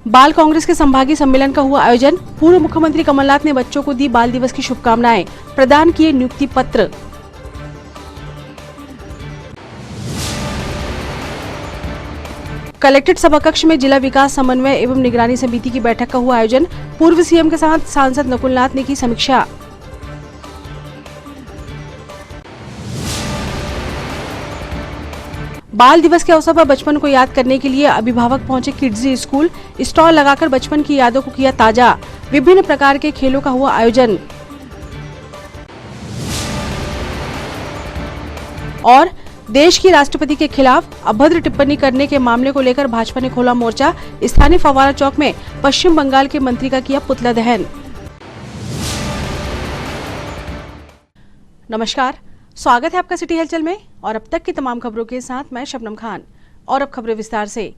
बाल कांग्रेस के संभागीय सम्मेलन का हुआ आयोजन। पूर्व मुख्यमंत्री कमलनाथ ने बच्चों को दी बाल दिवस की शुभकामनाएं, प्रदान किए नियुक्ति पत्र। कलेक्ट्रेट सभाकक्ष में जिला विकास समन्वय एवं निगरानी समिति की बैठक का हुआ आयोजन। पूर्व सीएम के साथ सांसद नकुलनाथ ने की समीक्षा। बाल दिवस के अवसर पर बचपन को याद करने के लिए अभिभावक पहुंचे किड्जी स्कूल। स्टॉल लगाकर बचपन की यादों को किया ताजा। विभिन्न प्रकार के खेलों का हुआ आयोजन। और देश की राष्ट्रपति के खिलाफ अभद्र टिप्पणी करने के मामले को लेकर भाजपा ने खोला मोर्चा। स्थानीय फव्वारा चौक में पश्चिम बंगाल के मंत्री का किया पुतला दहन। नमस्कार, स्वागत है आपका सिटी हलचल में और अब तक की तमाम खबरों के साथ मैं शबनम खान। और अब खबरें विस्तार से।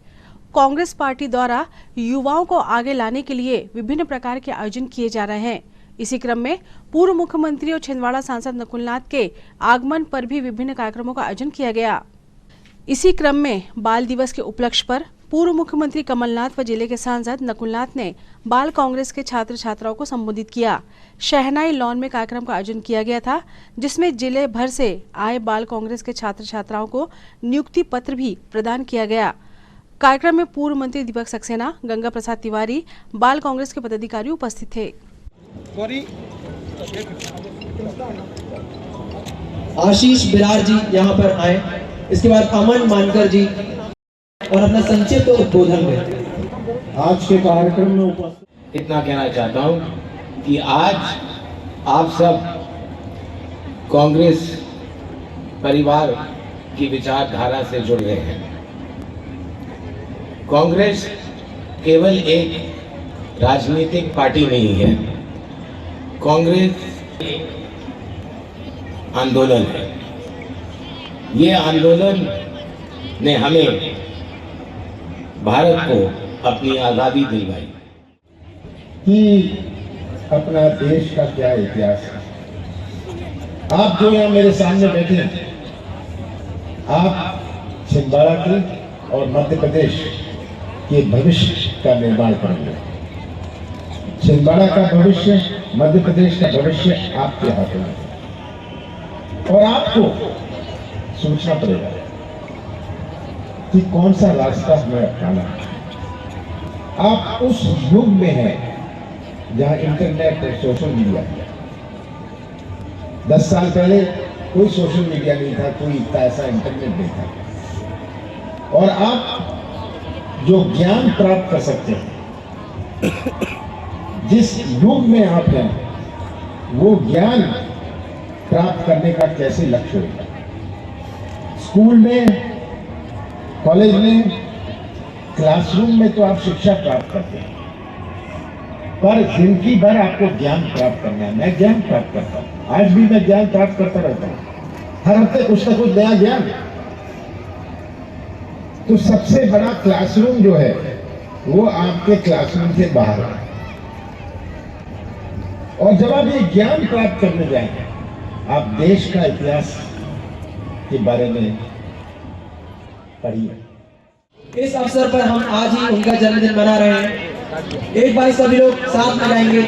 कांग्रेस पार्टी द्वारा युवाओं को आगे लाने के लिए विभिन्न प्रकार के आयोजन किए जा रहे हैं। इसी क्रम में पूर्व मुख्यमंत्री और छिंदवाड़ा सांसद नकुलनाथ के आगमन पर भी विभिन्न कार्यक्रमों का आयोजन किया गया। इसी क्रम में बाल दिवस के उपलक्ष्य पर पूर्व मुख्यमंत्री कमलनाथ व जिले के सांसद नकुलनाथ ने बाल कांग्रेस के छात्र छात्राओं को संबोधित किया। शहनाई लॉन में कार्यक्रम का आयोजन किया गया था, जिसमें जिले भर से आए बाल कांग्रेस के छात्र छात्राओं को नियुक्ति पत्र भी प्रदान किया गया। कार्यक्रम में पूर्व मंत्री दीपक सक्सेना, गंगा प्रसाद तिवारी, बाल कांग्रेस के पदाधिकारी उपस्थित थे। आशीष बिरार जी यहाँ पर आए। इसके बाद अमन मानकर जी और अपना संक्षिप्त उद्बोधन करें। आज के कार्यक्रम में उपस्थित इतना कहना चाहता हूं कि आज आप सब कांग्रेस परिवार की विचारधारा से जुड़ रहे हैं। कांग्रेस केवल एक राजनीतिक पार्टी नहीं है, कांग्रेस आंदोलन है। ये आंदोलन ने हमें भारत को अपनी आजादी दिलवाई। कि अपना देश का क्या इतिहास है। आप जो यहाँ मेरे सामने बैठे हैं, आप छिंदवाड़ा के और मध्य प्रदेश के भविष्य का निर्माण करेंगे। छिंदवाड़ा का भविष्य, मध्य प्रदेश का भविष्य आपके हाथों में है। और आपको सोचना पड़ेगा कि कौन सा रास्ता हमें अपनाना है। आप उस युग में हैं जहां इंटरनेट और सोशल मीडिया है। 10 साल पहले कोई सोशल मीडिया नहीं था, कोई इतना ऐसा इंटरनेट नहीं था। और आप जो ज्ञान प्राप्त कर सकते हैं, जिस युग में आप हैं, वो ज्ञान प्राप्त करने का कैसे लक्ष्य होगा। स्कूल में, कॉलेज में, क्लासरूम में तो आप शिक्षा प्राप्त करते हैं, पर जिंदगी भर आपको ज्ञान प्राप्त करना है। मैं ज्ञान प्राप्त करता हूँ, आज भी मैं ज्ञान प्राप्त करता रहता हूँ, हर हफ्ते कुछ ना कुछ नया ज्ञान। तो सबसे बड़ा क्लासरूम जो है वो आपके क्लासरूम से बाहर है। और जब आप ये ज्ञान प्राप्त करने जाएंगे, आप देश का इतिहास के बारे में पढ़िए। इस अवसर पर हम आज ही उनका जन्मदिन मना रहे हैं। एक बार सभी लोग साथ में गाएंगे।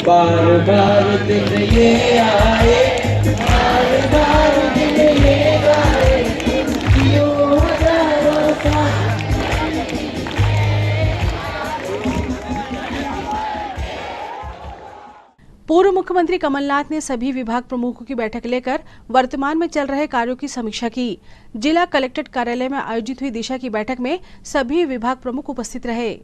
बार बार दिन ये आए, बार बार दिन ये आए, यूं हजारों साल। पूर्व मुख्यमंत्री कमलनाथ ने सभी विभाग प्रमुखों की बैठक लेकर वर्तमान में चल रहे कार्यों की समीक्षा की। जिला कलेक्ट्रेट कार्यालय में आयोजित हुई दिशा की बैठक में सभी विभाग प्रमुख उपस्थित रहे।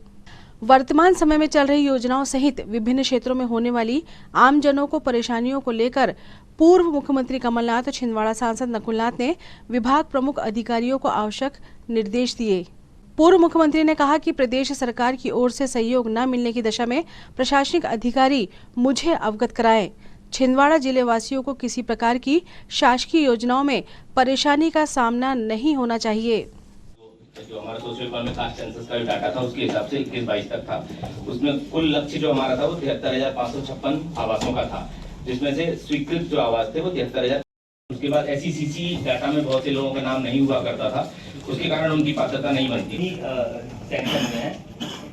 वर्तमान समय में चल रही योजनाओं सहित विभिन्न क्षेत्रों में होने वाली आमजनों को परेशानियों को लेकर पूर्व मुख्यमंत्री कमलनाथ और छिंदवाड़ा सांसद नकुलनाथ ने विभाग प्रमुख अधिकारियों को आवश्यक निर्देश दिए। पूर्व मुख्यमंत्री ने कहा कि प्रदेश सरकार की ओर से सहयोग न मिलने की दशा में प्रशासनिक अधिकारी मुझे अवगत कराएं। छिंदवाड़ा जिले वासियों को किसी प्रकार की शासकीय योजनाओं में परेशानी का सामना नहीं होना चाहिए। जो हमारा सोशल इकोनॉमिक कास्ट सेंसस का जो डाटा था उसके हिसाब से 21-22 तक था, उसमें कुल लक्ष्य जो हमारा था वो 73,556 आवासों का था, जिसमें से स्वीकृत जो आवास थे वो 73,000। उसके बाद SECC डाटा में बहुत से लोगों का नाम नहीं हुआ करता था, उसके कारण उनकी पात्रता नहीं बनती। सैंक्शन में है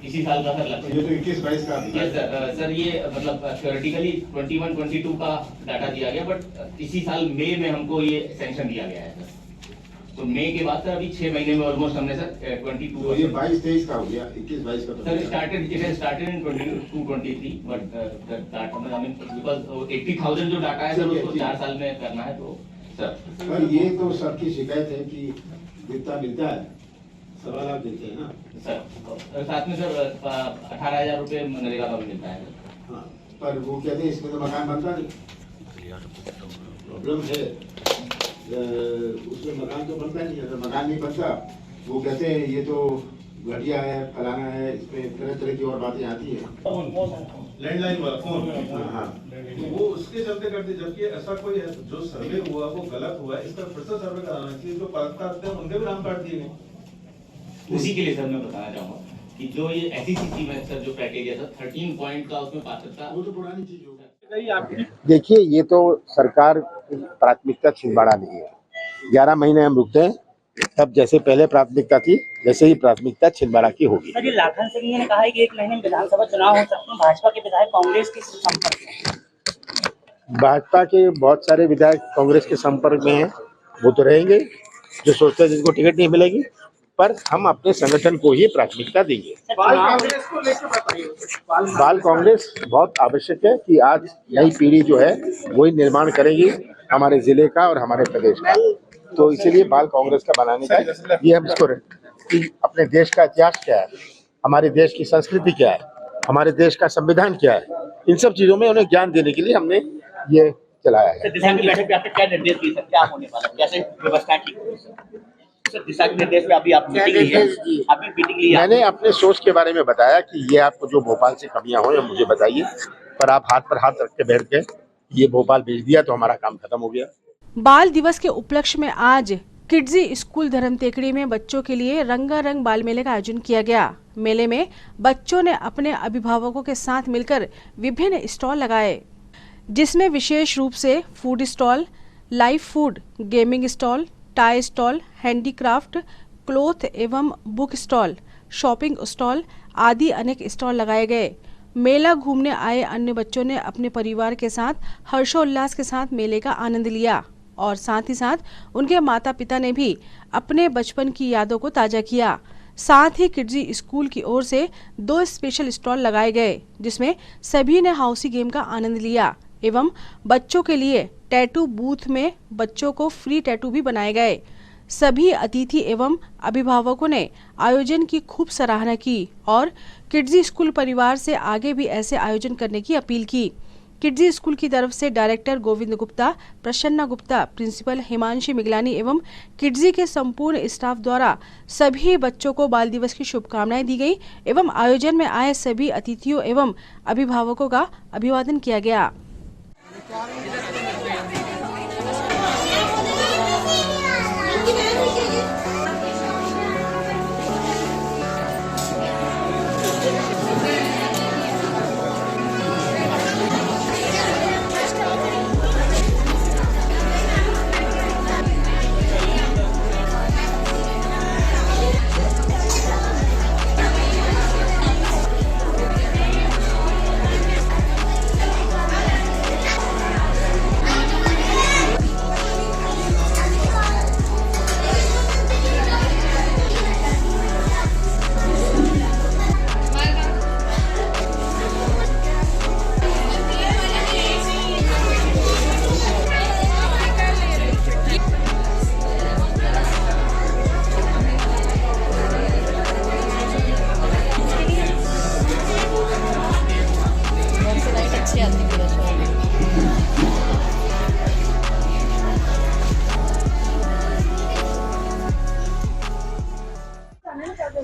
इसी साल का सर लक्ष्य। ये तो 21-22 का यस सर, सर ये मतलब थ्योरेटिकली 21-22 का डाटा दिया गया, बट इसी साल मई में हमको ये सैंक्शन दिया गया है सर। तो मई के बाद सर अभी 6 महीने में ऑलमोस्ट हमने सर 22 तो ये 22-23 का हो गया, 21-22 का तो सर नहीं। Started in 22-23, but that I mean because 80,000 जो डाटा है सर उसको 4 साल में करना है, तो सर पर ये तो सबकी शिकायत है कि जितना मिलता है 1.25 लाख देते हैं ना। सर साथ में सर 18,000 रुपये मनरेगा का भी मिलता है सर। हाँ, पर वो कहते हैं इसमें तो मकान बनता नहीं, प्रॉब्लम है उसमें मकान तो बनता नहीं। अगर मकान नहीं बनता वो कहते हैं ये तो घटिया है, फलाना है, इसमें तरह तरह की और बातें आती हैं। लैंडलाइन वाला फोन, हाँ, वो उसके चलते करते, जबकि ऐसा कोई है जो सर्वे हुआ वो गलत हुआ है, इसका फिर से सर्वे कराना चाहिए। जो करते हैं उनके भी नाम काट दिए गए। उसी के लिए सर मैं बताना चाहूंगा कि जो ये SECC में सर जो क्राइटेरिया था 13 पॉइंट का, उसमें पात्रता वो तो पुरानी चीज हो गई। देखिए, ये तो सरकार की प्राथमिकता छिंदवाड़ा नहीं है। 11 महीने हम रुकते हैं, तब जैसे पहले प्राथमिकता थी वैसे ही प्राथमिकता छिंदवाड़ा की होगी। सर, ये लाखन सिंह ने कहा है कि 1 महीने में विधानसभा चुनाव हो सकते हैं। भाजपा के विधायक कांग्रेस के संपर्क में, भाजपा के बहुत सारे विधायक कांग्रेस के संपर्क में हैं, वो तो रहेंगे जो सोचते हैं जिनको टिकट नहीं मिलेगी, पर हम अपने संगठन को ही प्राथमिकता देंगे। बाल कांग्रेस बहुत आवश्यक है कि आज नई पीढ़ी जो है वही निर्माण करेगी हमारे जिले का और हमारे प्रदेश का। तो इसीलिए बाल कांग्रेस का बनाने का ये हम इसको कि अपने देश का इतिहास क्या है, हमारे देश की संस्कृति क्या है, हमारे देश का संविधान क्या है, इन सब चीजों में उन्हें ज्ञान देने के लिए हमने ये चलाया है। दिशा की बैठक पे आपने क्या निर्देश दिए सर, क्या होने वाला, कैसे व्यवस्था ठीक होगी सर? दिशा के निर्देश पे अभी आप मीटिंग ली है, अभी मीटिंग ली है। मैंने अपने सोच के बारे में बताया कि ये आपको जो भोपाल से कमियां हो मुझे बताइए, पर आप हाथ पर हाथ रख के बैठ के ये भोपाल भेज दिया तो हमारा काम खत्म हो गया। बाल दिवस के उपलक्ष्य में आज किड्जी स्कूल धर्म टेकड़ी में बच्चों के लिए रंगारंग बाल मेले का आयोजन किया गया। मेले में बच्चों ने अपने अभिभावकों के साथ मिलकर विभिन्न स्टॉल लगाए, जिसमें विशेष रूप से food stall, live food, gaming stall, tie stall, handicraft, cloth एवं बुक स्टॉल, शॉपिंग स्टॉल आदि अनेक स्टॉल लगाए गए। मेला घूमने आए अन्य बच्चों ने अपने परिवार के साथ हर्षोल्लास के साथ मेले का आनंद लिया और साथ ही साथ उनके माता पिता ने भी अपने बचपन की यादों को ताजा किया। साथ ही किड्जी स्कूल की ओर से 2 स्पेशल स्टॉल लगाए गए, जिसमें सभी ने हाउसी गेम का आनंद लिया एवं बच्चों के लिए टैटू बूथ में बच्चों को फ्री टैटू भी बनाए गए। सभी अतिथि एवं अभिभावकों ने आयोजन की खूब सराहना की और किड्जी स्कूल परिवार से आगे भी ऐसे आयोजन करने की अपील की। किड्जी स्कूल की तरफ से डायरेक्टर गोविंद गुप्ता, प्रसन्ना गुप्ता, प्रिंसिपल हिमांशी मिगलानी एवं किड्जी के संपूर्ण स्टाफ द्वारा सभी बच्चों को बाल दिवस की शुभकामनाएं दी गई एवं आयोजन में आए सभी अतिथियों एवं अभिभावकों का अभिवादन किया गया।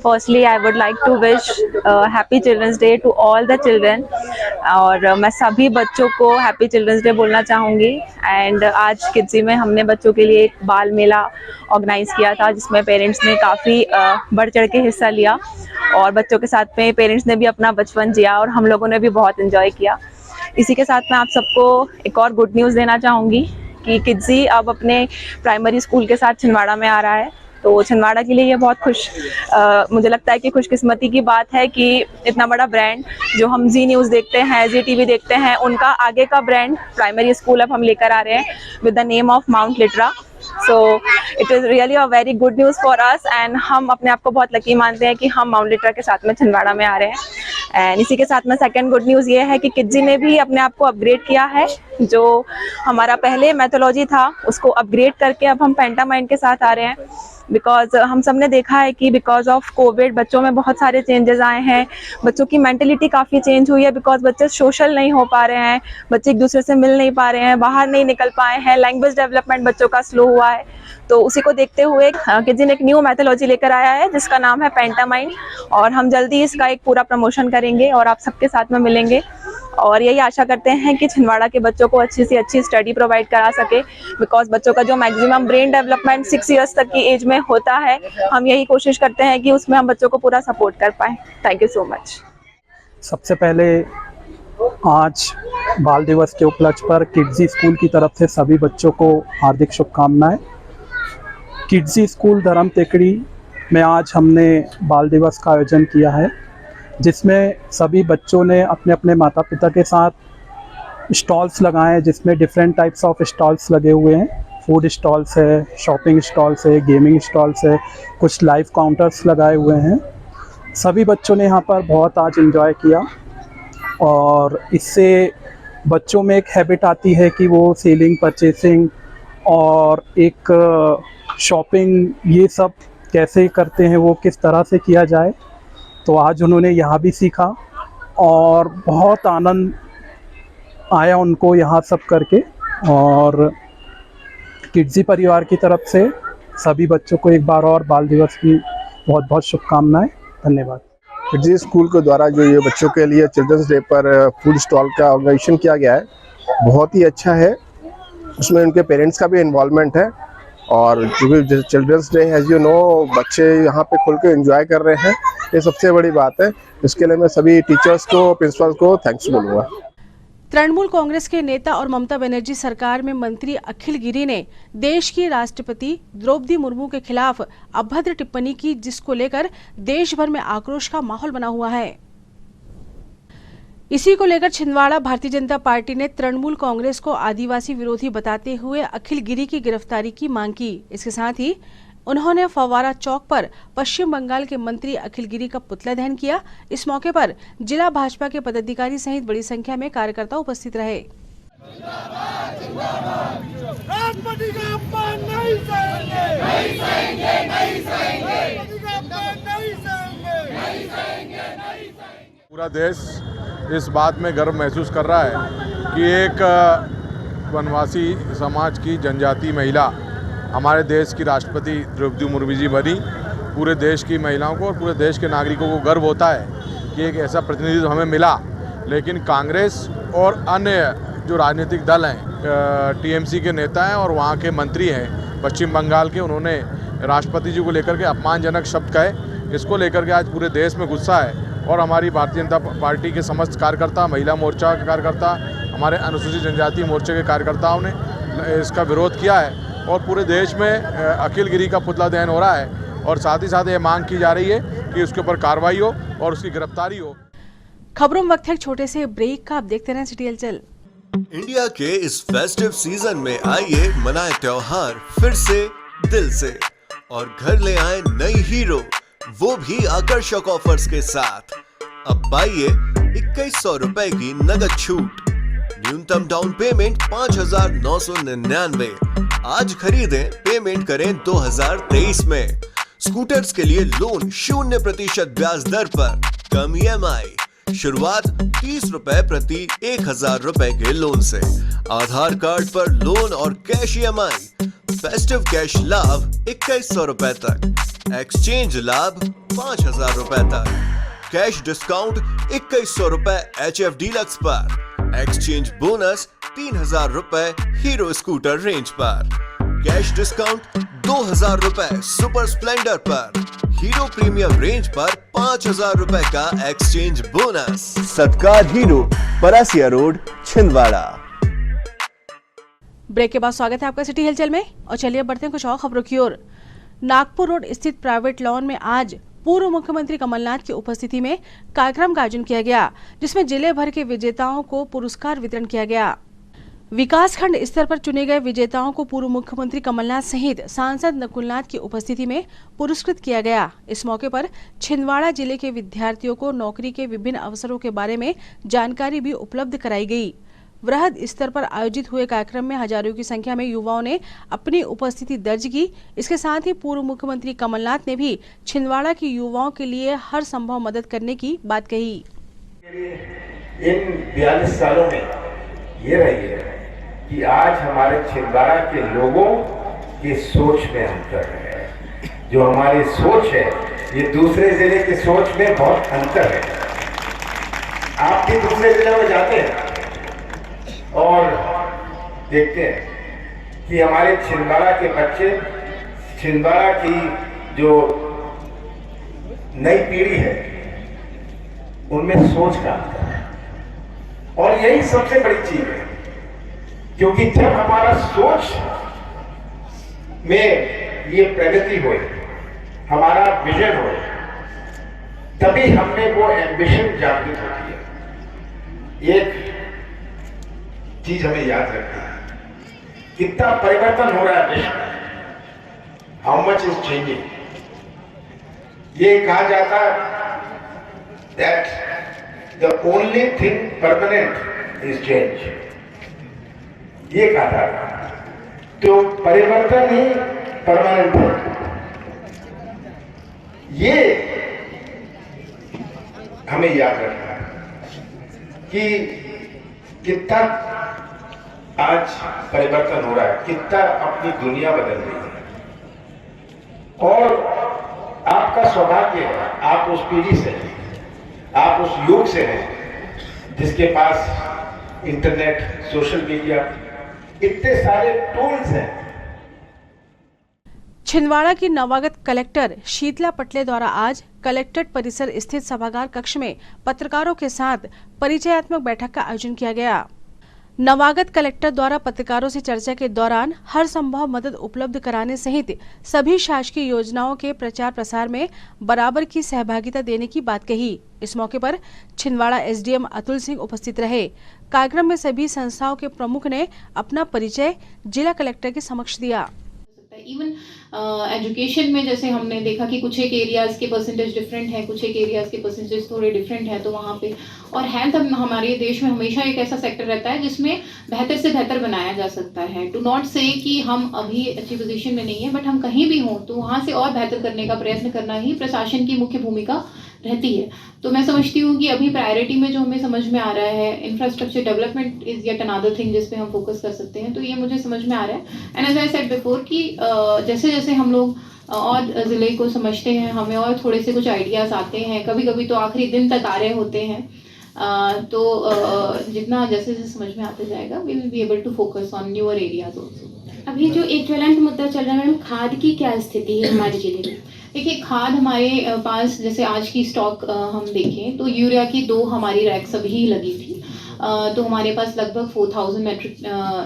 Firstly, I would like to wish Happy Children's Day to all the children और मैं सभी बच्चों को Happy Children's Day बोलना चाहूँगी। एंड आज किड्जी में हमने बच्चों के लिए एक बाल मेला ऑर्गेनाइज किया था, जिसमें पेरेंट्स ने काफ़ी बढ़ चढ़ के हिस्सा लिया और बच्चों के साथ में पेरेंट्स ने भी अपना बचपन जिया और हम लोगों ने भी बहुत एंजॉय किया। इसी के साथ मैं आप सबको एक और गुड न्यूज़ देना चाहूँगी कि किड्जी अब अपने प्राइमरी स्कूल के साथ छिंदवाड़ा में आ रहा है। तो छिंदवाड़ा के लिए ये बहुत मुझे लगता है कि खुशकिस्मती की बात है कि इतना बड़ा ब्रांड जो हम जी न्यूज़ देखते हैं, जी टीवी देखते हैं, उनका आगे का ब्रांड प्राइमरी स्कूल अब हम लेकर आ रहे हैं with the name of mount Litera. So it is really a very good news for us and हम अपने आप को बहुत लकी मानते हैं कि हम माउंट लिटरा के साथ में छिंदवाड़ा में आ रहे हैं। एंड इसी के साथ में सेकंड गुड न्यूज़ ये है कि किड्जी ने भी अपने आप को अपग्रेड किया है। जो हमारा पहले मैथोलॉजी था उसको अपग्रेड करके अब हम पेंटामाइंड के साथ आ रहे हैं, बिकॉज हम सब ने देखा है कि बिकॉज ऑफ कोविड बच्चों में बहुत सारे चेंजेस आए हैं, बच्चों की मेंटलिटी काफ़ी चेंज हुई है, बिकॉज बच्चे सोशल नहीं हो पा रहे हैं, बच्चे एक दूसरे से मिल नहीं पा रहे हैं, बाहर नहीं निकल पाए हैं, लैंग्वेज डेवलपमेंट बच्चों का स्लो हुआ है। तो उसी को देखते हुए किड्जी ने एक न्यू मैथोलॉजी लेकर आया है जिसका नाम है पेंटामाइंड, और हम जल्दी इसका एक पूरा प्रमोशन करेंगे और आप सबके साथ में मिलेंगे और यही आशा करते हैं कि छिंदवाड़ा के बच्चों को अच्छी से अच्छी स्टडी प्रोवाइड करा सके, बिकॉज बच्चों का जो मैक्सिमम ब्रेन डेवलपमेंट 6 इयर्स तक की एज में होता है, हम यही कोशिश करते हैं कि उसमें हम बच्चों को पूरा सपोर्ट कर पाएँ। Thank you so much. सबसे पहले आज बाल दिवस के उपलक्ष्य पर किड्जी स्कूल की तरफ से सभी बच्चों को हार्दिक शुभकामनाएं। किड्जी स्कूल धर्म टेकड़ी में आज हमने बाल दिवस का आयोजन किया है, जिसमें सभी बच्चों ने अपने अपने माता पिता के साथ स्टॉल्स लगाए, जिसमें डिफरेंट टाइप्स ऑफ स्टॉल्स लगे हुए हैं। फूड स्टॉल्स है, शॉपिंग स्टॉल्स है, गेमिंग स्टॉल्स है, कुछ लाइव काउंटर्स लगाए हुए हैं। सभी बच्चों ने यहाँ पर बहुत आज एंजॉय किया और इससे बच्चों में एक हैबिट आती है कि वो सेलिंग, परचेसिंग और एक शॉपिंग ये सब कैसे करते हैं, वो किस तरह से किया जाए। तो आज उन्होंने यहाँ भी सीखा और बहुत आनंद आया उनको यहाँ सब करके। और किड्जी परिवार की तरफ से सभी बच्चों को एक बार और बाल दिवस की बहुत बहुत शुभकामनाएं। धन्यवाद। किड्जी स्कूल के द्वारा जो ये बच्चों के लिए चिल्ड्रंस डे पर फूड स्टॉल का ऑर्गेनाइजेशन किया गया है, बहुत ही अच्छा है। उसमें उनके पेरेंट्स का भी इन्वॉल्वमेंट है और जो children's day as you know बच्चे यहाँ पे खुल के एंजॉय कर रहे हैं, ये सबसे बड़ी बात है। इसके लिए मैं सभी टीचर्स को, प्रिंसिपल को थैंक्स बोलूँगा। तृणमूल कांग्रेस के नेता और ममता बनर्जी सरकार में मंत्री अखिल गिरी ने देश की राष्ट्रपति द्रौपदी मुर्मू के खिलाफ अभद्र टिप्पणी की, जिसको लेकर देश भर में आक्रोश का माहौल बना हुआ है। इसी को लेकर छिंदवाड़ा भारतीय जनता पार्टी ने तृणमूल कांग्रेस को आदिवासी विरोधी बताते हुए अखिल गिरी की गिरफ्तारी की मांग की। इसके साथ ही उन्होंने फव्वारा चौक पर पश्चिम बंगाल के मंत्री अखिल गिरी का पुतला दहन किया। इस मौके पर जिला भाजपा के पदाधिकारी सहित बड़ी संख्या में कार्यकर्ता उपस्थित रहे। पूरा देश इस बात में गर्व महसूस कर रहा है कि एक वनवासी समाज की जनजाति महिला हमारे देश की राष्ट्रपति द्रौपदी मुर्मू जी बनी। पूरे देश की महिलाओं को और पूरे देश के नागरिकों को गर्व होता है कि एक ऐसा प्रतिनिधित्व हमें मिला। लेकिन कांग्रेस और अन्य जो राजनीतिक दल हैं, टीएमसी के नेता हैं और वहाँ के मंत्री हैं पश्चिम बंगाल के, उन्होंने राष्ट्रपति जी को लेकर के अपमानजनक शब्द कहे। इसको लेकर के आज पूरे देश में गुस्सा है और हमारी भारतीय जनता पार्टी के समस्त कार्यकर्ता, महिला मोर्चा के कार्यकर्ता, हमारे अनुसूचित जनजाति मोर्चे के कार्यकर्ताओं ने इसका विरोध किया है और पूरे देश में अखिल गिरी का पुतला दहन हो रहा है और साथ ही साथ ये मांग की जा रही है कि उसके ऊपर कार्रवाई हो और उसकी गिरफ्तारी हो। खबरों में वक्त है छोटे से ब्रेक का, आप देखते रहें सिटी हलचल। इंडिया के इस फेस्टिव सीजन में आइए मनाए त्योहार फिर से दिल से और घर ले आए नई हीरो, वो भी आकर्षक ऑफर्स के साथ। अब पाइए 2100 रुपए की नगद छूट, न्यूनतम डाउन पेमेंट 5,999। आज खरीदें, पेमेंट करें 2023 में। स्कूटर्स के लिए लोन 0% ब्याज दर पर, कम EMI, शुरुआत 30 रुपए प्रति 1000 रुपए के लोन से। आधार कार्ड पर लोन और कैश EMI। फेस्टिव कैश लाभ 2100 रुपए तक, एक्सचेंज लाभ 5000 रुपए तक, कैश डिस्काउंट 2100 रुपए HF डीलक्स पर, एक्सचेंज बोनस 3000 रुपए हीरो स्कूटर रेंज पर, कैश डिस्काउंट 2000 रुपए सुपर स्प्लेंडर पर, हीरो प्रीमियम रेंज पर 5000 रुपए का exchange bonus. Satkar Hero, Parasia road, Chhindwara. Break के बाद स्वागत है आपका सिटी हलचल में और चलिए बढ़ते हैं कुछ और खबरों की ओर। नागपुर रोड स्थित प्राइवेट लॉन में आज पूर्व मुख्यमंत्री कमलनाथ की उपस्थिति में कार्यक्रम का आयोजन किया गया, जिसमें जिले भर के विजेताओं को पुरस्कार वितरण किया गया। विकास खंड स्तर पर चुने गए विजेताओं को पूर्व मुख्यमंत्री कमलनाथ सहित सांसद नकुलनाथ की उपस्थिति में पुरस्कृत किया गया। इस मौके पर छिंदवाड़ा जिले के विद्यार्थियों को नौकरी के विभिन्न अवसरों के बारे में जानकारी भी उपलब्ध कराई गई। वृहद स्तर पर आयोजित हुए कार्यक्रम में हजारों की संख्या में युवाओं ने अपनी उपस्थिति दर्ज की। इसके साथ ही पूर्व मुख्यमंत्री कमलनाथ ने भी छिंदवाड़ा के युवाओं के लिए हर संभव मदद करने की बात कही। इन 42 सालों में ये रही है कि आज हमारे छिंदवाड़ा के लोगों की सोच में अंतर है। जो हमारी सोच है ये दूसरे जिले की सोच में बहुत अंतर है। आप भी दूसरे जिले में जाते हैं और देखते हैं कि हमारे छिंदवाड़ा के बच्चे, छिंदवाड़ा की जो नई पीढ़ी है उनमें सोच का अंतर है और यही सबसे बड़ी चीज है, क्योंकि जब हमारा सोच में ये प्रगति हो, हमारा विजन हो, तभी हमने वो एम्बिशन जागृत होती है। एक चीज हमें याद रखनी है, कितना परिवर्तन हो रहा है विश्व में, हाउ मच इज चेंजिंग। ये कहा जाता है that the only thing permanent is change, ये कहा जाता है। तो परिवर्तन ही परमानेंट है। ये हमें याद रखना है कि कितना आज परिवर्तन हो रहा है, कितना अपनी दुनिया बदल रही है। और आपका सौभाग्य है, आप उस पीढ़ी से हैं, आप उस युग से हैं जिसके पास इंटरनेट, सोशल मीडिया, इतने सारे टूल्स हैं। छिंदवाड़ा की नवागत कलेक्टर शीतला पटले द्वारा आज कलेक्ट्रेट परिसर स्थित सभागार कक्ष में पत्रकारों के साथ परिचयात्मक बैठक का आयोजन किया गया। नवागत कलेक्टर द्वारा पत्रकारों से चर्चा के दौरान हर संभव मदद उपलब्ध कराने सहित सभी शासकीय योजनाओं के प्रचार प्रसार में बराबर की सहभागिता देने की बात कही। इस मौके पर छिंदवाड़ा एसडीएम अतुल सिंह उपस्थित रहे। कार्यक्रम में सभी संस्थाओं के प्रमुख ने अपना परिचय जिला कलेक्टर के समक्ष दिया। इवन एजुकेशन में जैसे हमने देखा कि कुछ एक एरियाज के परसेंटेज डिफरेंट है, कुछ एक एरियाज के परसेंटेज थोड़े डिफरेंट है, तो वहाँ पे और हेल्थ हमारे देश में हमेशा एक ऐसा सेक्टर रहता है जिसमें बेहतर से बेहतर बनाया जा सकता है। टू नॉट से कि हम अभी अच्छी पोजीशन में नहीं है, बट हम कहीं भी हों तो वहाँ से और बेहतर करने का प्रयत्न करना ही प्रशासन की मुख्य भूमिका रहती है। तो मैं समझती हूँ कि अभी प्रायोरिटी में जो हमें समझ में आ रहा है, infrastructure development is yet another thing जिस पे हम फोकस कर सकते हैं, तो ये मुझे समझ में आ रहा है। And as I said before कि जैसे जैसे हम लोग और ज़िले को समझते हैं, हमें और थोड़े से कुछ आइडियाज़ आते हैं, कभी कभी तो आखिरी दिन तक आ रहे होते हैं, तो जितना जैसे जैसे समझ में आते जाएगा we will be able to focus on newer areas also. अभी जो एक ज्वलंत मुद्दा चल रहा है मैडम, खाद की क्या स्थिति है हमारे जिले में? देखिए, खाद हमारे पास जैसे आज की स्टॉक हम देखें तो यूरिया की 2 हमारी रैक्स अभी लगी थी, तो हमारे पास लगभग 4000 मेट्रिक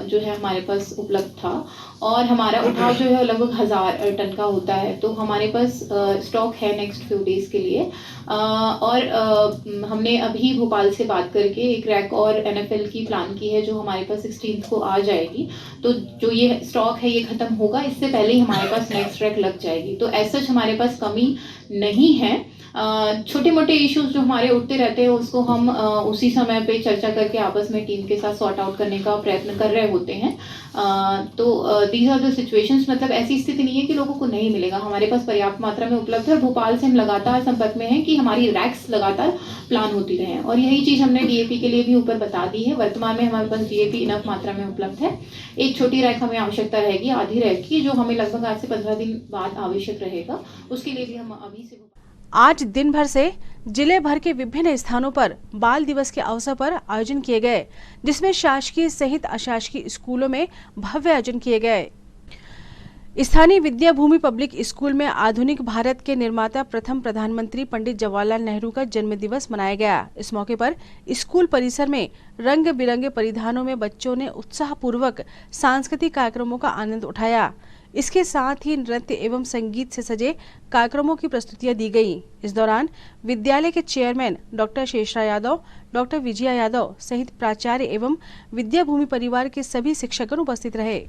जो है हमारे पास उपलब्ध था, और हमारा उठाव जो है लगभग 1000 टन का होता है। तो हमारे पास स्टॉक है नेक्स्ट फ्यू डेज़ के लिए। और हमने अभी भोपाल से बात करके एक रैक और एनएफएल की प्लान की है जो हमारे पास 16 को आ जाएगी। तो जो ये स्टॉक है ये ख़त्म होगा, इससे पहले ही हमारे पास नेक्स्ट रैक लग जाएगी। तो एज सच हमारे पास कमी नहीं है। छोटे मोटे इश्यूज जो हमारे उठते रहते हैं उसको हम उसी समय पे चर्चा करके आपस में टीम के साथ सॉर्ट आउट करने का प्रयत्न कर रहे होते हैं। तो दीज आर द सिचुएशंस, मतलब ऐसी स्थिति नहीं है कि लोगों को नहीं मिलेगा, हमारे पास पर्याप्त मात्रा में उपलब्ध है। भोपाल से हम लगातार संपर्क में हैं कि हमारी रैक्स लगातार प्लान होती रहें, और यही चीज़ हमने डीएपी के लिए भी ऊपर बता दी है। वर्तमान में हमारे पास डीएपी इनफ मात्रा में उपलब्ध है। एक छोटी रैक हमें आवश्यकता रहेगी, आधी रैक की, जो हमें लगभग आज से 15 दिन बाद आवश्यक रहेगा, उसके लिए भी हम अभी से। आज दिन भर से जिले भर के विभिन्न स्थानों पर बाल दिवस के अवसर पर आयोजन किए गए, जिसमें शासकीय सहित अशासकीय स्कूलों में भव्य आयोजन किए गए। स्थानीय विद्या भूमि पब्लिक स्कूल में आधुनिक भारत के निर्माता प्रथम प्रधानमंत्री पंडित जवाहरलाल नेहरू का जन्म दिवस मनाया गया। इस मौके पर स्कूल परिसर में रंग बिरंगे परिधानों में बच्चों ने उत्साहपूर्वक सांस्कृतिक कार्यक्रमों का आनंद उठाया। इसके साथ ही नृत्य एवं संगीत से सजे कार्यक्रमों की प्रस्तुतियां दी गई। इस दौरान विद्यालय के chairman doctor Sheshrao Yadav, doctor Vijaya Yadav सहित प्राचार्य एवं विद्याभूमि परिवार के सभी शिक्षकगण उपस्थित रहे।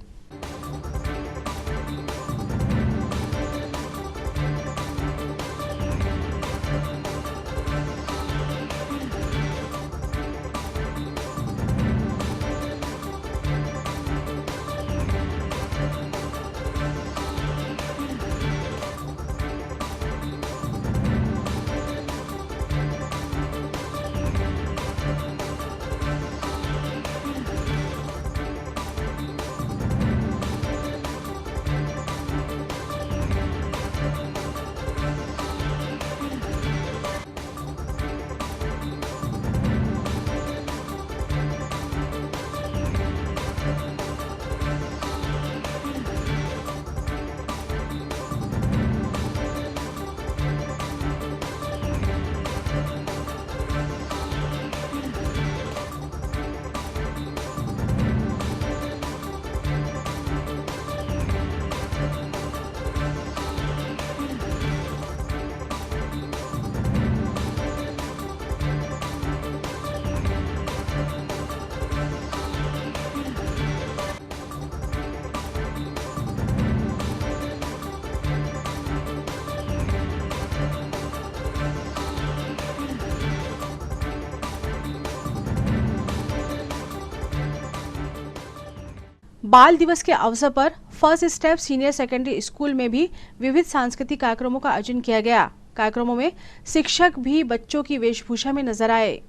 बाल दिवस के अवसर पर first step senior secondary school में भी विविध सांस्कृतिक कार्यक्रमों का आयोजन किया गया। कार्यक्रमों में शिक्षक भी बच्चों की वेशभूषा में नजर आए।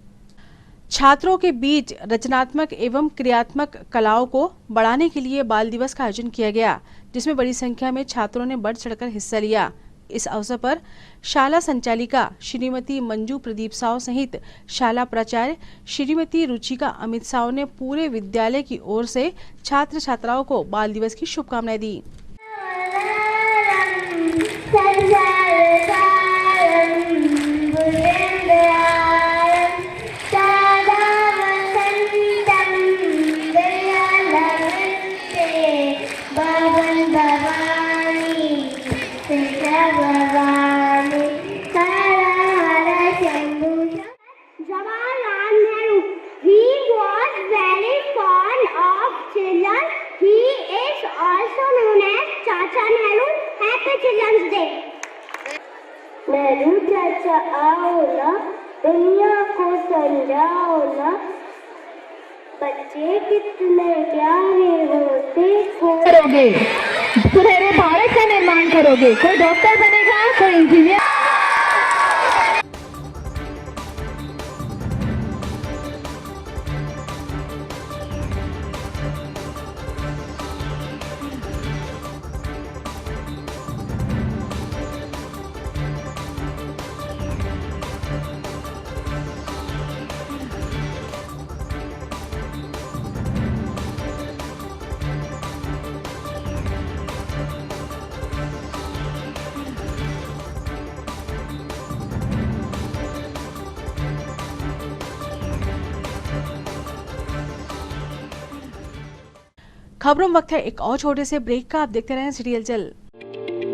छात्रों के बीच रचनात्मक एवं क्रियात्मक कलाओं को बढ़ाने के लिए बाल दिवस का आयोजन किया गया, जिसमें बड़ी संख्या में छात्रों ने बढ़ चढ़कर हिस्सा लिया। इस अवसर पर शाला संचालिका श्रीमती मंजू प्रदीप साव सहित शाला प्राचार्य श्रीमती रुचिका अमित साव ने पूरे विद्यालय की ओर से छात्र छात्राओं को बाल दिवस की शुभकामनाएं दी। नेहरू चाचा आओ ना, दुनिया को समझाओ ना, बच्चे कितने प्यारे होते करोगे, सुनहरे भारत का निर्माण करोगे। कोई डॉक्टर बनेगा, कोई इंजीनियर। खबरों में वक्त है एक और छोटे से ब्रेक का। आप देखते रहें सिटी हलचल।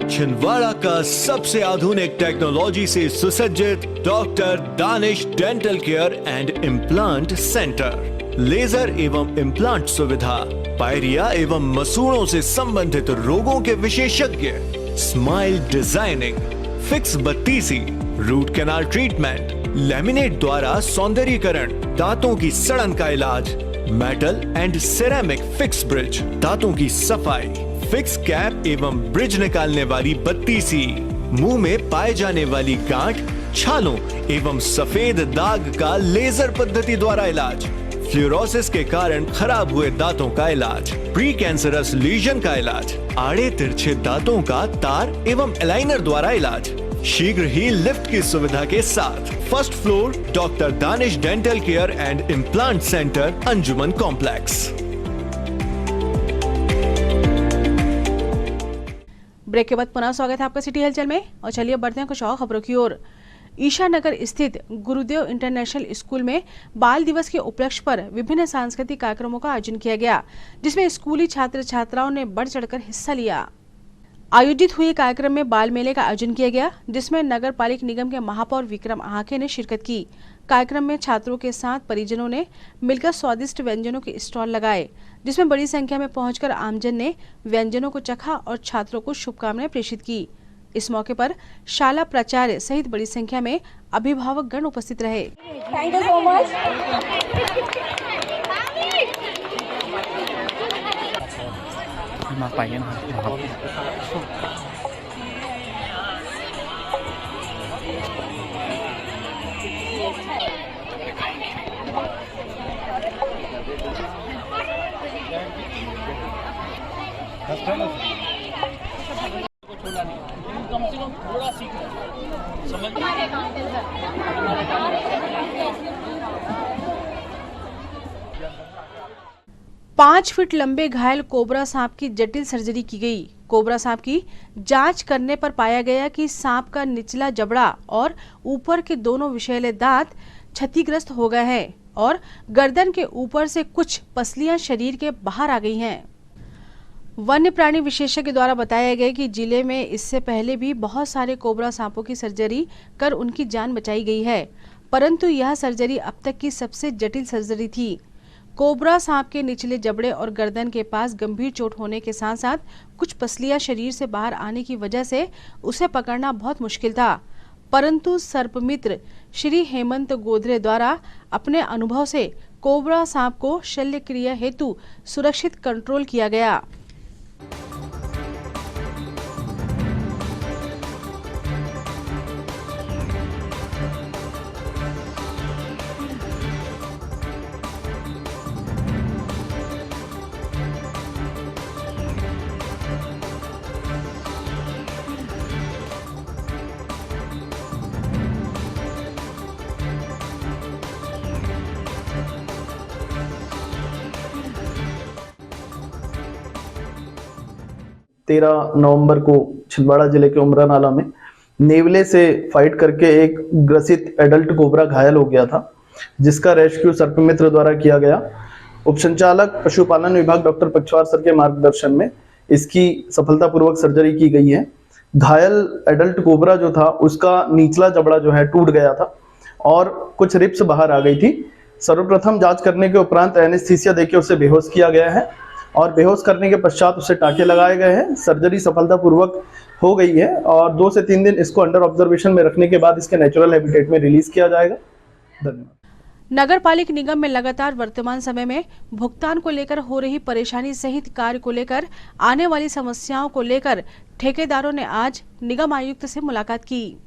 छिंदवाड़ा का सबसे आधुनिक टेक्नोलॉजी से सुसज्जित doctor Danish dental care and implant centre. Laser एवं इम्प्लांट सुविधा, पायरिया एवं मसूड़ों से संबंधित रोगों के विशेषज्ञ, स्माइल डिजाइनिंग, फिक्स बत्तीसी, रूट कैनाल ट्रीटमेंट, लैमिनेट द्वारा सौंदर्यीकरण, दांतों की सड़न का इलाज, metal and ceramic fix bridge, दांतों की सफाई, फिक्स कैप एवं ब्रिज निकालने वाली बत्तीसी, मुंह में पाए जाने वाली गांठ, छालों एवं सफेद दाग का लेजर पद्धति द्वारा इलाज, फ्लोरोसिस के कारण खराब हुए दांतों का इलाज, प्री कैंसरस लीजन का इलाज, आड़े तिरछे दांतों का तार एवं एलाइनर द्वारा इलाज, शीघ्र ही लिफ्ट की सुविधा के साथ। First floor doctor Danish dental care and implant centre, Anjuman complex. Break के बाद पुनः स्वागत है आपका सिटी हलचल में। और चलिए बढ़ते हैं कुछ और खबरों की ओर। ईशा नगर स्थित गुरुदेव इंटरनेशनल स्कूल में बाल दिवस के उपलक्ष्य पर विभिन्न सांस्कृतिक कार्यक्रमों का आयोजन किया गया, जिसमें स्कूली छात्र छात्राओं ने बढ़ चढ़कर हिस्सा लिया। आयोजित हुए कार्यक्रम में बाल मेले का आयोजन किया गया, जिसमें नगर पालिक निगम के महापौर विक्रम आहाके ने शिरकत की। कार्यक्रम में छात्रों के साथ परिजनों ने मिलकर स्वादिष्ट व्यंजनों के स्टॉल लगाए, जिसमें बड़ी संख्या में पहुंचकर आमजन ने व्यंजनों को चखा और छात्रों को शुभकामनाएं प्रेषित की। इस मौके पर शाला प्राचार्य सहित बड़ी संख्या में अभिभावक गण उपस्थित रहे। Thank you so much. มาไปกันนะครับ 5 feet लंबे घायल कोबरा सांप की जटिल सर्जरी की गई। कोबरा सांप की जांच करने पर पाया गया कि सांप का निचला जबड़ा और ऊपर के दोनों विषैले दांत क्षतिग्रस्त हो गए हैं और गर्दन के ऊपर से कुछ पसलियां शरीर के बाहर आ गई हैं। वन्य प्राणी विशेषज्ञ द्वारा बताया गया कि जिले में इससे पहले भी बहुत सारे कोबरा सांपों की सर्जरी कर उनकी जान बचाई गई है, परंतु यह सर्जरी अब तक की सबसे जटिल सर्जरी थी। कोबरा सांप के निचले जबड़े और गर्दन के पास गंभीर चोट होने के साथ साथ कुछ पसलियां शरीर से बाहर आने की वजह से उसे पकड़ना बहुत मुश्किल था, परंतु सर्पमित्र श्री हेमंत गोधरे द्वारा अपने अनुभव से कोबरा सांप को शल्य क्रिया हेतु सुरक्षित कंट्रोल किया गया। नवंबर को छिंदवाड़ा जिले के उमरा नाला में नेवले से फाइट करके एक ग्रसित एडल्ट कोबरा घायल हो गया था, जिसका रेस्क्यू सर्पमित्र द्वारा किया गया। उप संचालक पशुपालन विभाग डॉक्टर पक्षवार सर के मार्गदर्शन में इसकी सफलतापूर्वक सर्जरी की गई है। घायल एडल्ट कोबरा जो था उसका निचला जबड़ा जो है टूट गया था और कुछ रिप्स बाहर आ गई थी। सर्वप्रथम जांच करने के उपरांत एनेस्थीसिया देकर उसे बेहोश किया गया है और बेहोश करने के पश्चात उसे टाँके लगाए गए हैं। सर्जरी सफलतापूर्वक हो गई है और 2 से 3 दिन इसको अंडर ऑब्जर्वेशन में रखने के बाद इसके नेचुरल हैबिटेट में रिलीज किया जाएगा। धन्यवाद। नगर पालिक निगम में लगातार वर्तमान समय में भुगतान को लेकर हो रही परेशानी सहित कार्य को लेकर आने वाली समस्याओं को लेकर ठेकेदारों ने आज निगम आयुक्त से मुलाकात की।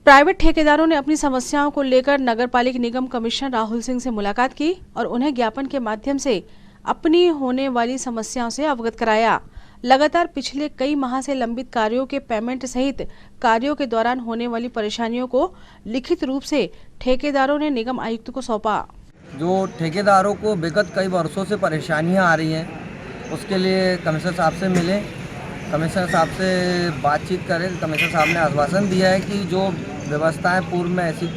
प्राइवेट ठेकेदारों ने अपनी समस्याओं को लेकर नगर पालिक निगम कमिश्नर राहुल सिंह से मुलाकात की और उन्हें ज्ञापन के माध्यम से अपनी होने वाली समस्याओं से अवगत कराया। लगातार पिछले कई माह से लंबित कार्यों के पेमेंट सहित कार्यों के दौरान होने वाली परेशानियों को लिखित रूप से ठेकेदारों ने निगम आयुक्त को सौंपा। जो ठेकेदारों को विगत कई वर्षों से परेशानियां आ रही हैं, उसके लिए कमिश्नर साहब से मिले, कमिश्नर साहब से बातचीत करें। कमिश्नर साहब ने आश्वासन दिया है कि जो व्यवस्थाएं पूर्व में ऐसी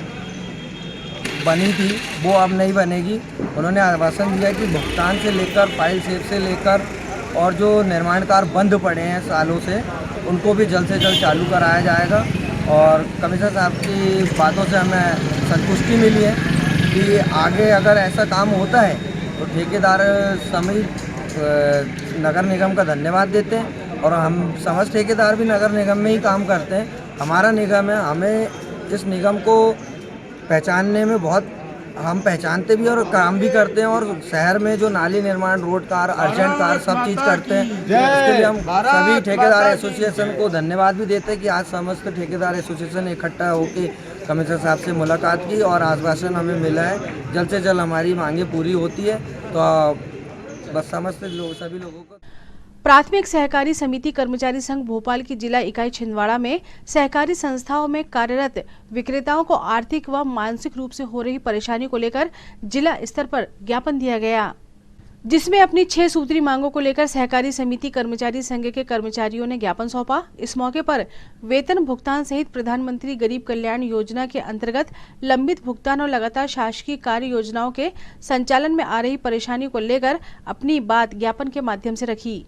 बनी थी वो अब नहीं बनेगी। उन्होंने आश्वासन दिया कि भुगतान से लेकर फाइल सेव से लेकर और जो निर्माण कार्य बंद पड़े हैं सालों से, उनको भी जल्द से जल्द चालू कराया जाएगा। और कमिश्नर साहब की बातों से हमें संतुष्टि मिली है कि आगे अगर ऐसा काम होता है तो ठेकेदार समेत नगर निगम का धन्यवाद देते हैं और हम समस्त ठेकेदार भी नगर निगम में ही काम करते हैं। हमारा निगम है, हमें इस निगम को पहचानने में बहुत हम पहचानते भी और काम भी करते हैं और शहर में जो नाली निर्माण, रोड कार, अर्जेंट कार सब चीज़ करते हैं। इसके लिए हम सभी ठेकेदार एसोसिएशन को धन्यवाद भी देते हैं कि आज समस्त ठेकेदार एसोसिएशन इकट्ठा होकर कमिश्नर साहब से मुलाकात की और आश्वासन हमें मिला है जल्द से जल्द हमारी मांगे पूरी होती है। तो बस समस्त लोग सभी लोगों को। प्राथमिक सहकारी समिति कर्मचारी संघ भोपाल की जिला इकाई छिंदवाड़ा में सहकारी संस्थाओं में कार्यरत विक्रेताओं को आर्थिक व मानसिक रूप से हो रही परेशानी को लेकर जिला स्तर पर ज्ञापन दिया गया, जिसमें अपनी 6 सूत्री मांगों को लेकर सहकारी समिति कर्मचारी संघ के कर्मचारियों ने ज्ञापन सौंपा। इस मौके पर वेतन भुगतान सहित प्रधानमंत्री गरीब कल्याण योजना के अंतर्गत लंबित भुगतान और लगातार शासकीय कार्य योजनाओं के संचालन में आ रही परेशानी को लेकर अपनी बात ज्ञापन के माध्यम से रखी।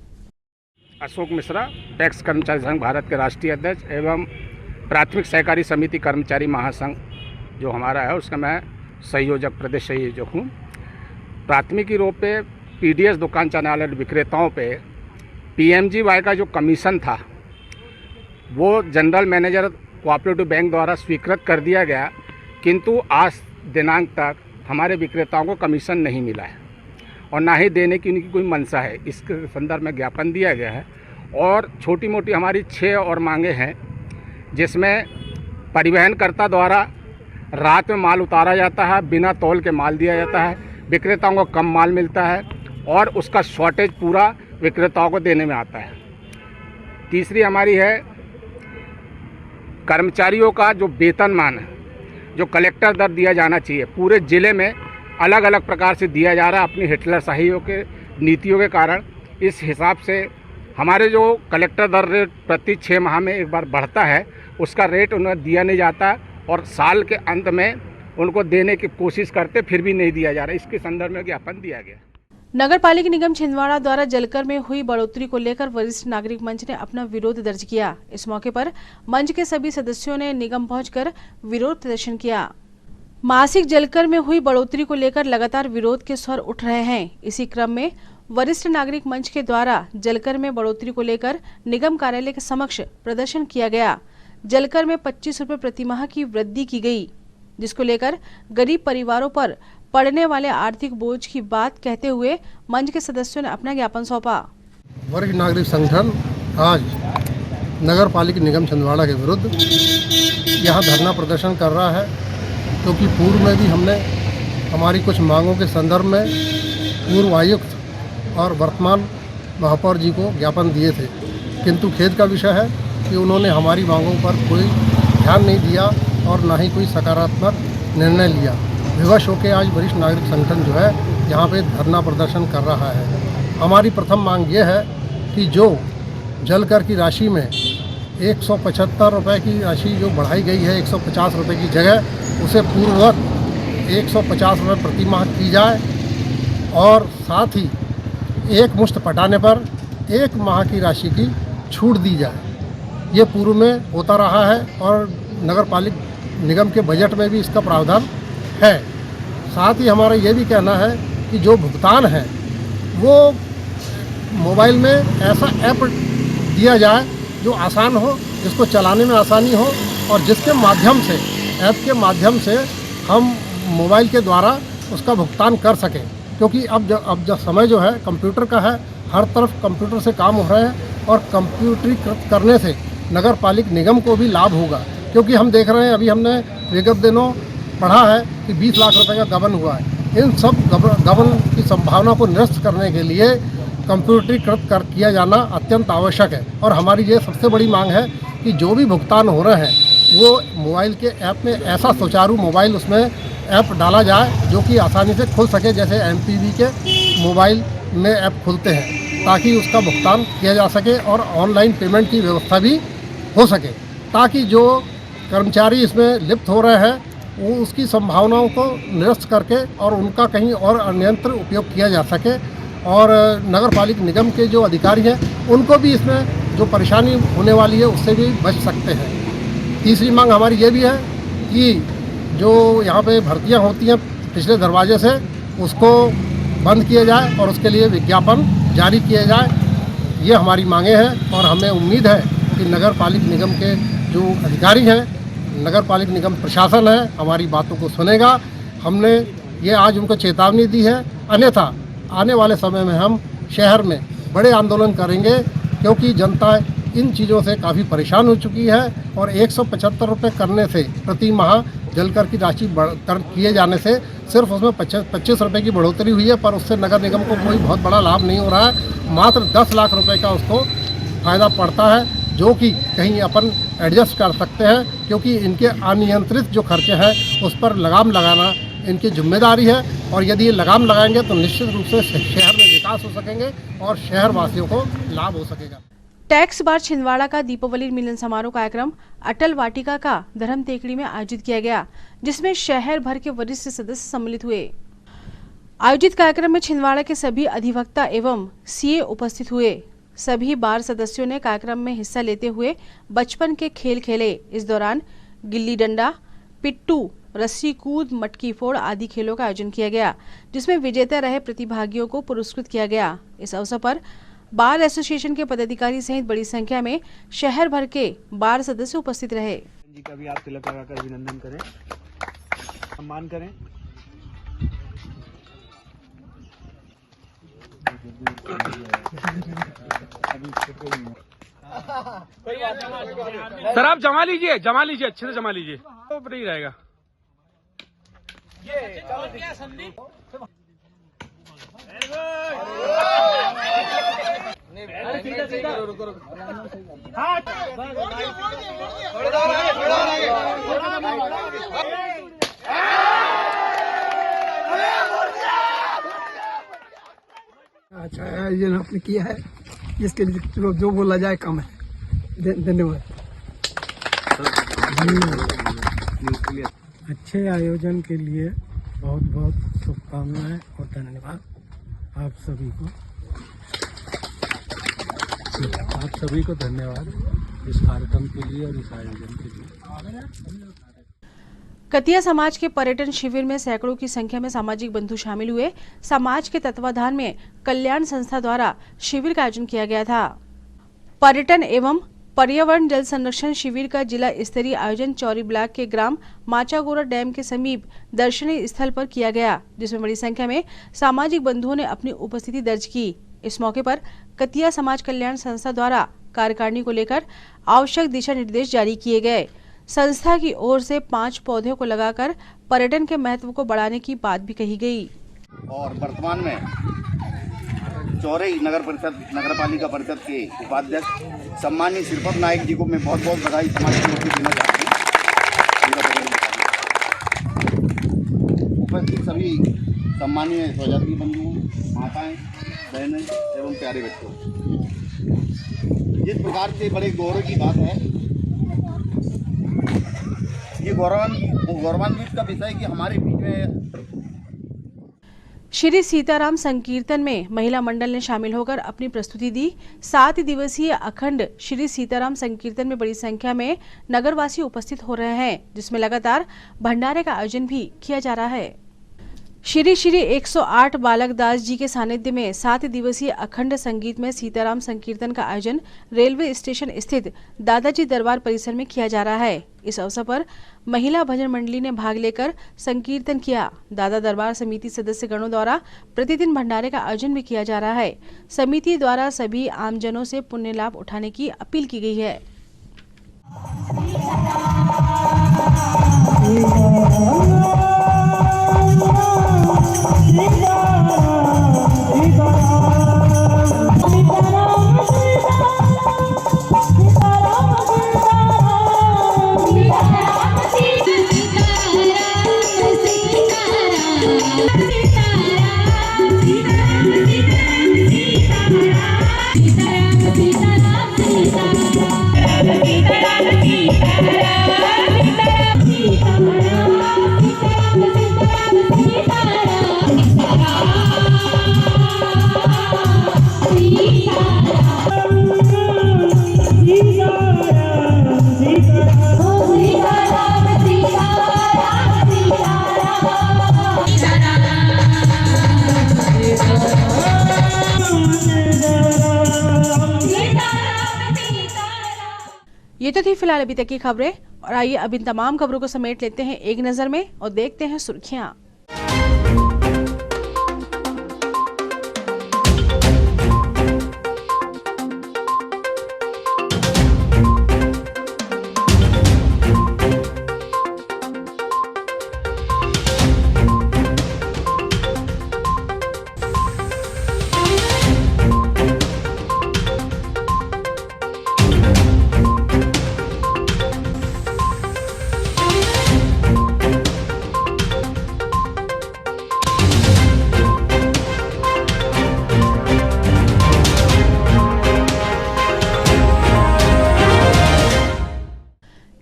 अशोक मिश्रा, टैक्स कर्मचारी संघ भारत के राष्ट्रीय अध्यक्ष एवं प्राथमिक सहकारी समिति कर्मचारी महासंघ जो हमारा है उसका मैं संयोजक, प्रदेश संयोजक हूँ। प्राथमिकी रोप पे पीडीएस दुकान चलाने वाले विक्रेताओं पे पीएमजीवाई का जो कमीशन था वो जनरल मैनेजर कोऑपरेटिव बैंक द्वारा स्वीकृत कर दिया गया, किंतु आज दिनांक तक हमारे विक्रेताओं को कमीशन नहीं मिला है और ना ही देने की उनकी कोई मंशा है। इसके संदर्भ में ज्ञापन दिया गया है और छोटी मोटी हमारी 6 और मांगे हैं, जिसमें परिवहनकर्ता द्वारा रात में माल उतारा जाता है, बिना तौल के माल दिया जाता है, विक्रेताओं को कम माल मिलता है और उसका शॉर्टेज पूरा विक्रेताओं को देने में आता है। तीसरी हमारी है कर्मचारियों का जो वेतनमान है, जो कलेक्टर दर दिया जाना चाहिए, पूरे ज़िले में अलग अलग प्रकार से दिया जा रहा है अपनी हिटलरशाहियों के नीतियों के कारण। इस हिसाब से हमारे जो कलेक्टर दर रेट प्रति 6 माह में एक बार बढ़ता है, उसका रेट उन्हें दिया नहीं जाता और साल के अंत में उनको देने की कोशिश करते फिर भी नहीं दिया जा रहा। इसके संदर्भ में ज्ञापन दिया गया। नगर पालिका निगम छिंदवाड़ा द्वारा जलकर में हुई बढ़ोतरी को लेकर वरिष्ठ नागरिक मंच ने अपना विरोध दर्ज किया। इस मौके पर मंच के सभी सदस्यों ने निगम पहुंचकर विरोध प्रदर्शन किया। मासिक जलकर में हुई बढ़ोतरी को लेकर लगातार विरोध के स्वर उठ रहे हैं। इसी क्रम में वरिष्ठ नागरिक मंच के द्वारा जलकर में बढ़ोतरी को लेकर निगम कार्यालय के समक्ष प्रदर्शन किया गया। जलकर में 25 रुपए प्रति माह की वृद्धि की गई, जिसको लेकर गरीब परिवारों पर पड़ने वाले आर्थिक बोझ की बात कहते हुए मंच के सदस्यों ने अपना ज्ञापन सौंपा। वरिष्ठ नागरिक संगठन आज नगर पालिका निगम छिंदवाड़ा के विरुद्ध यहाँ धरना प्रदर्शन कर रहा है, क्योंकि पूर्व में भी हमने हमारी कुछ मांगों के संदर्भ में पूर्व आयुक्त और वर्तमान महापौर जी को ज्ञापन दिए थे, किंतु खेद का विषय है कि उन्होंने हमारी मांगों पर कोई ध्यान नहीं दिया और ना ही कोई सकारात्मक निर्णय लिया। विवश होकर आज वरिष्ठ नागरिक संगठन जो है यहाँ पे धरना प्रदर्शन कर रहा है। हमारी प्रथम मांग ये है कि जो जलकर की राशि में 175 रुपये की राशि जो बढ़ाई गई है 150 रुपये की जगह, उसे पूर्ववत 150 रुपये प्रति माह की जाए और साथ ही एक मुश्त पटाने पर 1 माह की राशि की छूट दी जाए। ये पूर्व में होता रहा है और नगर पालिका निगम के बजट में भी इसका प्रावधान है। साथ ही हमारा ये भी कहना है कि जो भुगतान है वो मोबाइल में ऐसा ऐप दिया जाए जो आसान हो, जिसको चलाने में आसानी हो और जिसके माध्यम से ऐप के माध्यम से हम मोबाइल के द्वारा उसका भुगतान कर सकें, क्योंकि अब जो समय जो है कंप्यूटर का है, हर तरफ कंप्यूटर से काम हो रहे हैं और कंप्यूटरीकृत करने से नगर पालिका निगम को भी लाभ होगा। क्योंकि हम देख रहे हैं, अभी हमने विगत दिनों पढ़ा है कि 20 लाख रुपए का गबन हुआ है। इन सब गबन की संभावना को निरस्त करने के लिए कंप्यूटरीकृत किया जाना अत्यंत आवश्यक है और हमारी ये सबसे बड़ी मांग है कि जो भी भुगतान हो रहे हैं वो मोबाइल के ऐप में ऐसा सुचारू मोबाइल उसमें ऐप डाला जाए जो कि आसानी से खुल सके, जैसे एमपीवी के मोबाइल में ऐप खुलते हैं, ताकि उसका भुगतान किया जा सके और ऑनलाइन पेमेंट की व्यवस्था भी हो सके, ताकि जो कर्मचारी इसमें लिप्त हो रहे हैं वो उसकी संभावनाओं को निरस्त करके और उनका कहीं और अनियंत्रित उपयोग किया जा सके और नगर पालिका निगम के जो अधिकारी हैं उनको भी इसमें जो परेशानी होने वाली है उससे भी बच सकते हैं। तीसरी मांग हमारी ये भी है कि जो यहाँ पे भर्तियाँ होती हैं पिछले दरवाजे से, उसको बंद किया जाए और उसके लिए विज्ञापन जारी किया जाए। ये हमारी मांगे हैं और हमें उम्मीद है कि नगर पालिका निगम के जो अधिकारी हैं, नगर पालिका निगम प्रशासन है, हमारी बातों को सुनेगा। हमने ये आज उनको चेतावनी दी है, अन्यथा आने वाले समय में हम शहर में बड़े आंदोलन करेंगे, क्योंकि जनता इन चीज़ों से काफ़ी परेशान हो चुकी है और 175 रुपये करने से प्रति माह जलकर की राशि किए जाने से सिर्फ उसमें 25 रुपये की बढ़ोतरी हुई है, पर उससे नगर निगम को कोई बहुत बड़ा लाभ नहीं हो रहा है। मात्र 10 लाख रुपए का उसको फ़ायदा पड़ता है, जो कि कहीं अपन एडजस्ट कर सकते हैं, क्योंकि इनके अनियंत्रित जो खर्चे हैं उस पर लगाम लगाना इनकी जिम्मेदारी है और यदि ये लगाम लगाएंगे तो निश्चित रूप से शहर में विकास हो सकेंगे और शहर वासियों को लाभ हो सकेगा। टैक्स बार छिंदवाड़ा का दीपावली मिलन समारोह कार्यक्रम अटल वाटिका का धर्म टेकड़ी में आयोजित किया गया, जिसमें शहर भर के वरिष्ठ सदस्य सम्मिलित हुए। आयोजित कार्यक्रम में छिंदवाड़ा के सभी अधिवक्ता एवं सीए उपस्थित हुए। सभी बार सदस्यों ने कार्यक्रम में हिस्सा लेते हुए बचपन के खेल खेले। इस दौरान गिल्ली डंडा, पिट्टू, रस्सी कूद, मटकी फोड़ आदि खेलों का आयोजन किया गया, जिसमें विजेता रहे प्रतिभागियों को पुरस्कृत किया गया। इस अवसर पर बार एसोसिएशन के पदाधिकारी सहित बड़ी संख्या में शहर भर के बार सदस्य उपस्थित रहे। जी का भी आप तिलक लगाकर अभिनंदन करें, सम्मान करें। सर आप जमा लीजिए अच्छे से जमा लीजिए, तो नहीं रहेगा। अच्छा आयोजन आपने किया है, इसके लिए जो बोला जाए कम है। धन्यवाद। अच्छे आयोजन के लिए बहुत बहुत शुभकामनाएं और धन्यवाद आप सभी को धन्यवाद इस कार्यक्रम के लिए और इस आयोजन के लिए। कतिया समाज के पर्यटन शिविर में सैकड़ों की संख्या में सामाजिक बंधु शामिल हुए। समाज के तत्वाधान में कल्याण संस्था द्वारा शिविर का आयोजन किया गया था। पर्यटन एवं पर्यावरण जल संरक्षण शिविर का जिला स्तरीय आयोजन चौरी ब्लॉक के ग्राम माचागोरा डैम के समीप दर्शनीय स्थल पर किया गया, जिसमें बड़ी संख्या में सामाजिक बंधुओं ने अपनी उपस्थिति दर्ज की। इस मौके पर कतिया समाज कल्याण संस्था द्वारा कार्यकारिणी को लेकर आवश्यक दिशा निर्देश जारी किए गए। संस्था की ओर से 5 पौधों को लगाकर पर्यटन के महत्व को बढ़ाने की बात भी कही गई। और वर्तमान में चौरई नगर पालिका परिषद के उपाध्यक्ष सम्मानीय श्रीपद नायक जी को मैं बहुत बहुत बधाई समाज की ओर से देना चाहता हूँ। उपस्थित सभी सम्मानीय स्वजाति बंधुओं, माताएं, बहनें एवं प्यारे बच्चों, जिस प्रकार से बड़े गौरव की बात है, ये गौरवान्वित का विषय कि हमारे बीच में श्री सीताराम संकीर्तन में महिला मंडल ने शामिल होकर अपनी प्रस्तुति दी। 7 दिवसीय अखंड श्री सीताराम संकीर्तन में बड़ी संख्या में नगरवासी उपस्थित हो रहे हैं, जिसमें लगातार भंडारे का आयोजन भी किया जा रहा है। श्री 108 बालक दास जी के सानिध्य में 7 दिवसीय अखंड संगीत में सीताराम संकीर्तन का आयोजन रेलवे स्टेशन स्थित दादाजी दरबार परिसर में किया जा रहा है। इस अवसर पर महिला भजन मंडली ने भाग लेकर संकीर्तन किया। दादा दरबार समिति सदस्य गणों द्वारा प्रतिदिन भंडारे का आयोजन भी किया जा रहा है। समिति द्वारा सभी आमजनों से पुण्य लाभ उठाने की अपील की गई है। ये तो थी फिलहाल अभी तक की खबरें, और आइए अब इन तमाम खबरों को समेट लेते हैं एक नजर में और देखते हैं सुर्खियां।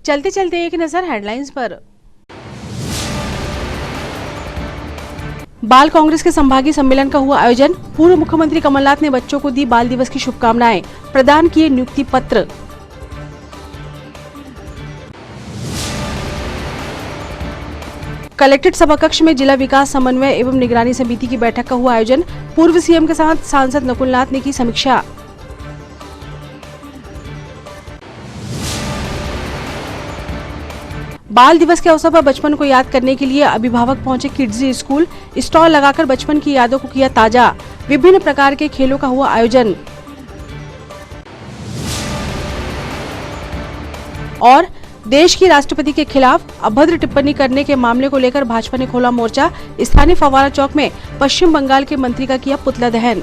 चलते चलते एक नजर हेडलाइंस पर। बाल कांग्रेस के संभागीय सम्मेलन का हुआ आयोजन। पूर्व मुख्यमंत्री कमलनाथ ने बच्चों को दी बाल दिवस की शुभकामनाएं, प्रदान किए नियुक्ति पत्र। कलेक्ट्रेट सभाकक्ष में जिला विकास समन्वय एवं निगरानी समिति की बैठक का हुआ आयोजन। पूर्व सीएम के साथ सांसद नकुलनाथ ने की समीक्षा। बाल दिवस के अवसर पर बचपन को याद करने के लिए अभिभावक पहुंचे किड्जी स्कूल। स्टॉल लगाकर बचपन की यादों को किया ताजा। विभिन्न प्रकार के खेलों का हुआ आयोजन। और देश की राष्ट्रपति के खिलाफ अभद्र टिप्पणी करने के मामले को लेकर भाजपा ने खोला मोर्चा। स्थानीय फव्वारा चौक में पश्चिम बंगाल के मंत्री का किया पुतला दहन।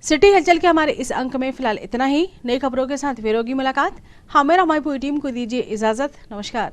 सिटी हलचल के हमारे इस अंक में फिलहाल इतना ही। नई खबरों के साथ फिर होगी मुलाकात। हमें और हमारी पूरी टीम को दीजिए इजाजत। नमस्कार।